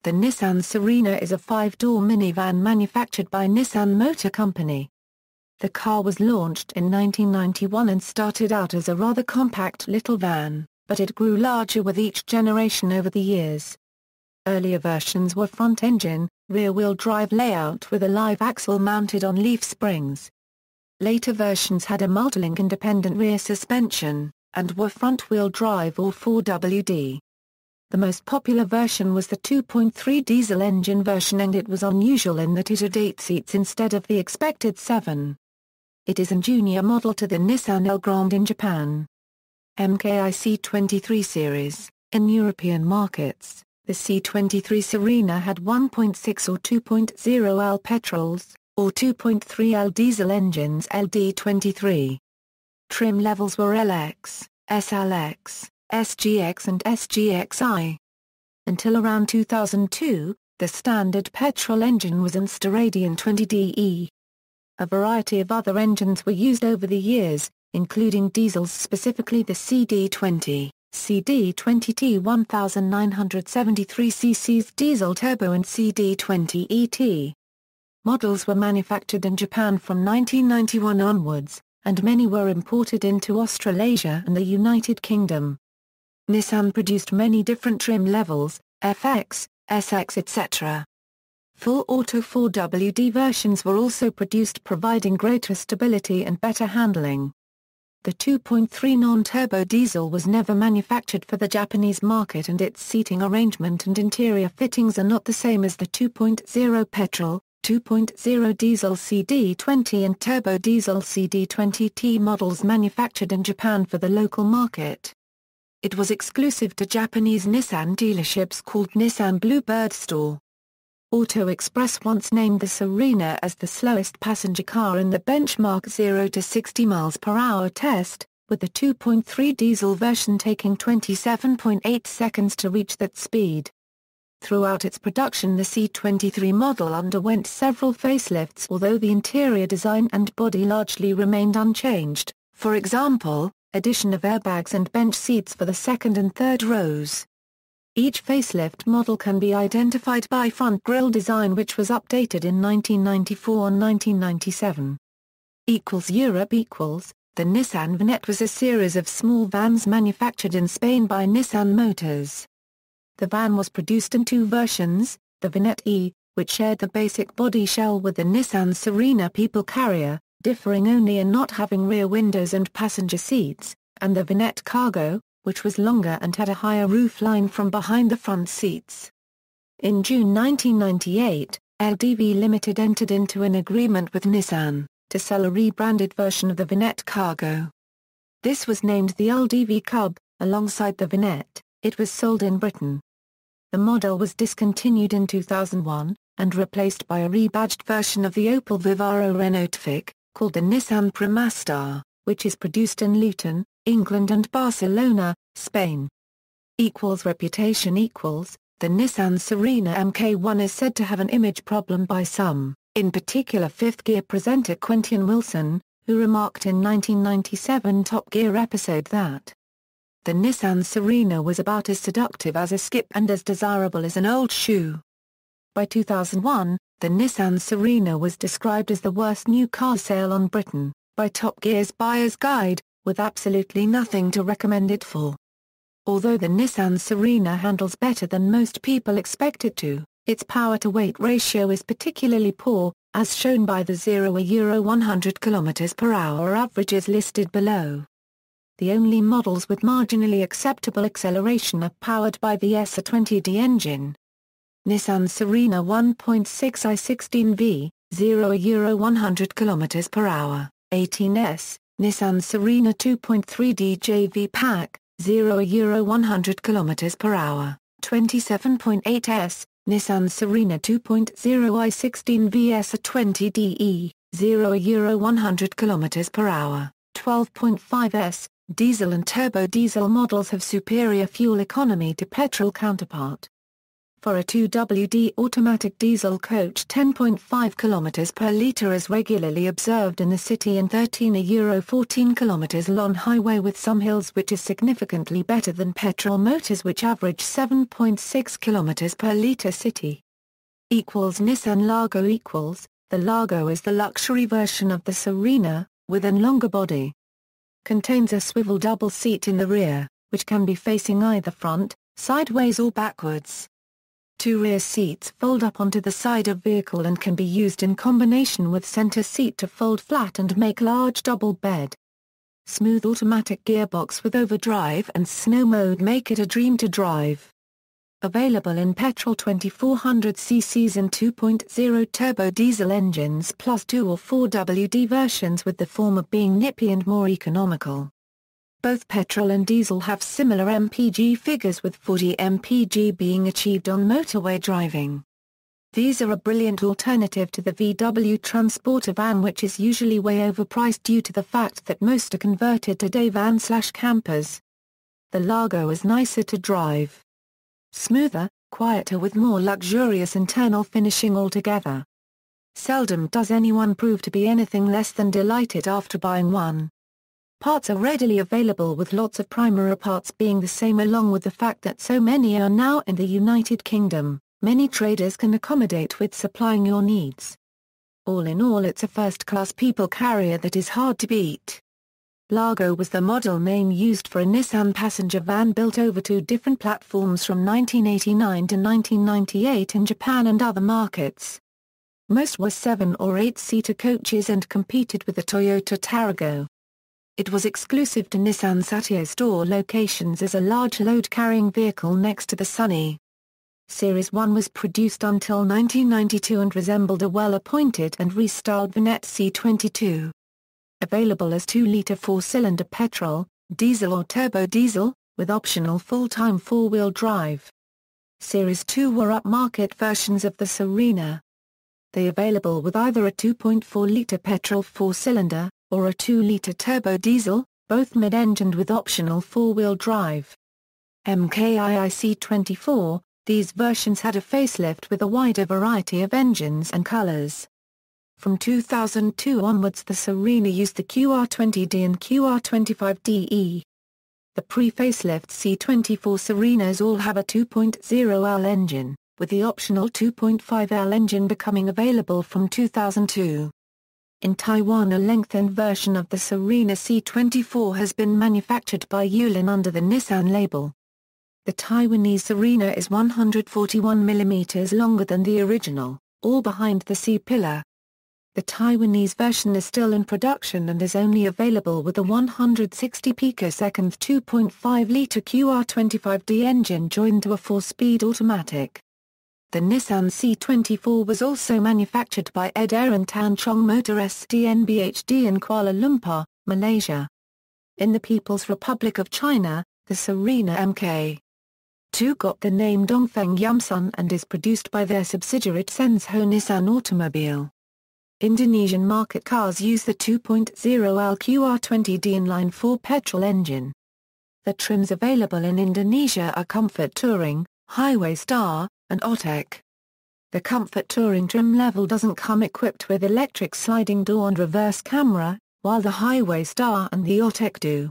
The Nissan Serena is a 5-door minivan manufactured by Nissan Motor Company. The car was launched in 1991 and started out as a rather compact little van, but it grew larger with each generation over the years. Earlier versions were front-engine, rear-wheel drive layout with a live axle mounted on leaf springs. Later versions had a multilink independent rear suspension, and were front-wheel drive or 4WD. The most popular version was the 2.3 diesel engine version, and it was unusual in that it had 8 seats instead of the expected 7. It is a junior model to the Nissan Elgrand in Japan. MKI C23 series. In European markets, the C23 Serena had 1.6 or 2.0L petrols, or 2.3L diesel engines LD23. Trim levels were LX, SLX, SGX and SGXI. Until around 2002, the standard petrol engine was an Steradian 20DE. A variety of other engines were used over the years, including diesels, specifically the CD20, CD20T 1973cc diesel turbo and CD20ET. Models were manufactured in Japan from 1991 onwards, and many were imported into Australasia and the United Kingdom. Nissan produced many different trim levels, FX, SX etc. Full auto 4WD versions were also produced, providing greater stability and better handling. The 2.3 non-turbo diesel was never manufactured for the Japanese market, and its seating arrangement and interior fittings are not the same as the 2.0 petrol, 2.0 diesel CD20 and turbo diesel CD20T models manufactured in Japan for the local market. It was exclusive to Japanese Nissan dealerships called Nissan Bluebird Store. Auto Express once named the Serena as the slowest passenger car in the benchmark 0 to 60 miles per hour test, with the 2.3 diesel version taking 27.8 seconds to reach that speed. Throughout its production, the C23 model underwent several facelifts, although the interior design and body largely remained unchanged, for example, addition of airbags and bench seats for the second and third rows. Each facelift model can be identified by front grille design, which was updated in 1994 and 1997. Europe. The Nissan Vanette was a series of small vans manufactured in Spain by Nissan Motors. The van was produced in 2 versions, the Vanette E, which shared the basic body shell with the Nissan Serena people carrier, differing only in not having rear windows and passenger seats, and the Vanette Cargo, which was longer and had a higher roofline from behind the front seats. In June 1998, LDV Limited entered into an agreement with Nissan to sell a rebranded version of the Vanette Cargo. This was named the LDV Cub. Alongside the Vanette, it was sold in Britain. The model was discontinued in 2001, and replaced by a rebadged version of the Opel Vivaro Renaultific, called the Nissan Premastar, which is produced in Luton, England and Barcelona, Spain. Reputation. The Nissan Serena Mk1 is said to have an image problem by some, in particular fifth-gear presenter Quentin Wilson, who remarked in 1997 Top Gear episode that the Nissan Serena was about as seductive as a skip and as desirable as an old shoe. By 2001, the Nissan Serena was described as the worst new car sale on Britain by Top Gear's Buyer's Guide, with absolutely nothing to recommend it for. Although the Nissan Serena handles better than most people expect it to, its power-to-weight ratio is particularly poor, as shown by the 0–100 km/h averages listed below. The only models with marginally acceptable acceleration are powered by the SR20D engine. Nissan Serena 1.6 i16V, 0–100 km/h, 18S, Nissan Serena 2.3D JV Pack, 0–100 km/h, 27.8S, Nissan Serena 2.0 i16V SR20DE, 0–100 km/h, 12.5S. Diesel and turbo diesel models have superior fuel economy to petrol counterpart. For a 2WD automatic diesel coach, 10.5 km per litre is regularly observed in the city and 14 km on highway with some hills, which is significantly better than petrol motors which average 7.6 km per litre city. Nissan Largo The Largo is the luxury version of the Serena, with a longer body. Contains a swivel double seat in the rear, which can be facing either front, sideways or backwards. Two rear seats fold up onto the side of vehicle and can be used in combination with center seat to fold flat and make large double bed. Smooth automatic gearbox with overdrive and snow mode make it a dream to drive. Available in petrol 2400 cc's and 2.0 turbo diesel engines plus 2 or 4WD versions, with the former being nippy and more economical. Both petrol and diesel have similar MPG figures, with 40 mpg being achieved on motorway driving. These are a brilliant alternative to the VW Transporter van, which is usually way overpriced due to the fact that most are converted to day van/campers. The Largo is nicer to drive. Smoother, quieter with more luxurious internal finishing altogether. Seldom does anyone prove to be anything less than delighted after buying one. Parts are readily available, with lots of primary parts being the same, along with the fact that so many are now in the United Kingdom. Many traders can accommodate with supplying your needs. All in all, it's a first-class people carrier that is hard to beat. Largo was the model name used for a Nissan passenger van built over 2 different platforms from 1989 to 1998 in Japan and other markets. Most were 7 or 8-seater coaches and competed with the Toyota Tarago. It was exclusive to Nissan Satya store locations as a large load-carrying vehicle next to the Sunny. Series 1 was produced until 1992 and resembled a well-appointed and restyled Vinette C22. Available as 2-litre 4-cylinder petrol, diesel or turbo diesel, with optional full-time 4-wheel drive. Series 2 were upmarket versions of the Serena. They available with either a 2.4-litre petrol 4-cylinder, or a 2-litre turbo diesel, both mid-engined with optional 4-wheel drive. MKII C24, these versions had a facelift with a wider variety of engines and colors. From 2002 onwards, the Serena used the QR20D and QR25DE. The pre-facelift C24 Serenas all have a 2.0L engine, with the optional 2.5L engine becoming available from 2002. In Taiwan, a lengthened version of the Serena C24 has been manufactured by Yulin under the Nissan label. The Taiwanese Serena is 141 mm longer than the original, all behind the C-pillar. The Taiwanese version is still in production and is only available with a 160 picosecond 2.5-litre QR25D engine joined to a 4-speed automatic. The Nissan C24 was also manufactured by Ed and Tan Chong Motor SDNBHD in Kuala Lumpur, Malaysia. In the People's Republic of China, the Serena Mk2 got the name Dongfeng Yumsun and is produced by their subsidiary Sensho Nissan Automobile. Indonesian market cars use the 2.0L QR20D inline 4 petrol engine. The trims available in Indonesia are Comfort Touring, Highway Star, and Otek. The Comfort Touring trim level doesn't come equipped with electric sliding door and reverse camera, while the Highway Star and the Otek do.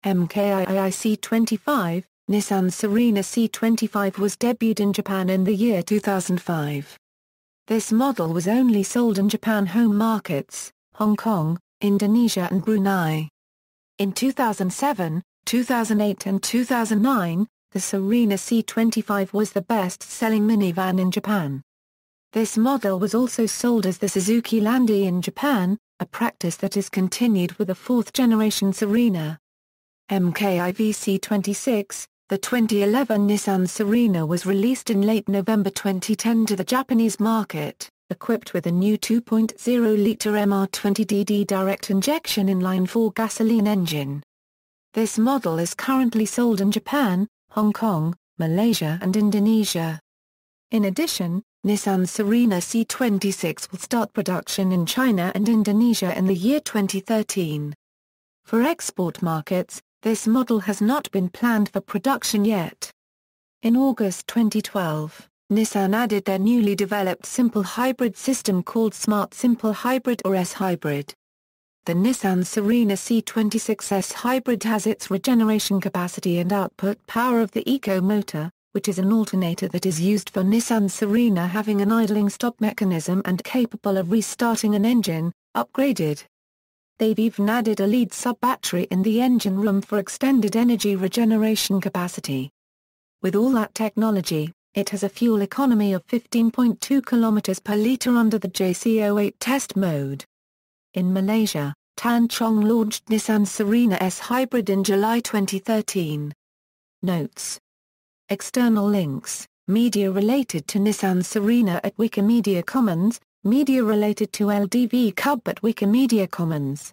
MKII C25, Nissan Serena C25 was debuted in Japan in the year 2005. This model was only sold in Japan home markets, Hong Kong, Indonesia and Brunei. In 2007, 2008 and 2009, the Serena C25 was the best-selling minivan in Japan. This model was also sold as the Suzuki Landy in Japan, a practice that is continued with the 4th-generation Serena. MKII C26, the 2011 Nissan Serena was released in late November 2010 to the Japanese market, equipped with a new 2.0-litre MR20DD direct injection inline 4 gasoline engine. This model is currently sold in Japan, Hong Kong, Malaysia and Indonesia. In addition, Nissan Serena C26 will start production in China and Indonesia in the year 2013. For export markets, this model has not been planned for production yet. In August 2012, Nissan added their newly developed simple hybrid system called Smart Simple Hybrid or S-Hybrid. The Nissan Serena C26S Hybrid has its regeneration capacity and output power of the Eco motor, which is an alternator that is used for Nissan Serena having an idling stop mechanism and capable of restarting an engine, upgraded. They've even added a lead sub-battery in the engine room for extended energy regeneration capacity. With all that technology, it has a fuel economy of 15.2 km per litre under the JC08 test mode. In Malaysia, Tan Chong launched Nissan Serena S Hybrid in July 2013. Notes. External links, media related to Nissan Serena at Wikimedia Commons, media related to LDV Cub at Wikimedia Commons.